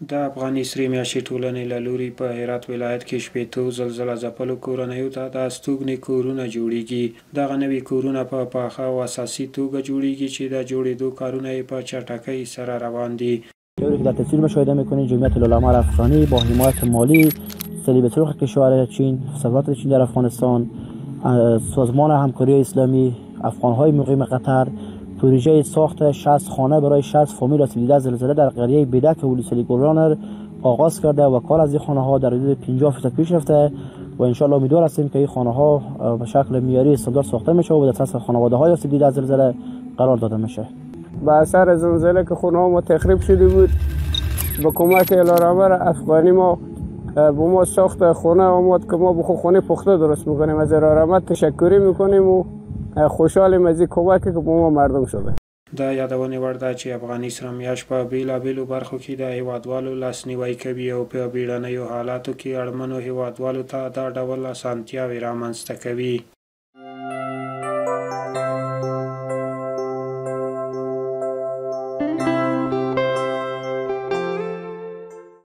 د افغاني سرې میاشتې ټولنې له لوري په هرات ولایت کې شپېتو زلزله ځپلو کورنیو ته د استوګنې کورونه جوړیږي. دغه نوي کورونه په پاخه او اساسي توګه جوړیږي چې د جوړېدو کارونه یې په چټکۍ سره روان دي. طوری که در تصویر مشاهده میکنید جمعیت العلماء افغانی با حمایت مالی صلیب سرخ کشور چین، سفارت چین در افغانستان، سازمان همکاری اسلامی، افغان‌های مقیم قطر پروژه ساخت 60 خانه برای 60 فامیل از دیده زلزله در قریه بیدک و ولسوالی گلران آغاز کرده و کار از این خانه ها در حدود 50% پیش رفته و ان شاء الله امیدوار هستیم که این خانه ها به شکل معیاری استاندارد ساخته میشه و در دست خانواده های از دیده زلزله قرار داده میشه. با اثر زلزله که خانه ها ما تخریب شده بود، با کمک الارامر افغانی ما با ما ساخت خانه آمد که ما بخو خانه پخته درست میکنیم. از الارامر تشکری میکنیم و خوشحالیم از این کمکی که با ما مردم شده. د یادونې وړ ده چې افغاني سره میاشت په بیلابیلو برخو کې د هیوادوالو لاسنیوی کوي او په بیړنیو حالاتو کې اړمنو هیوادوالو ته دا ډول اسانتیاوې رامنځته کوي.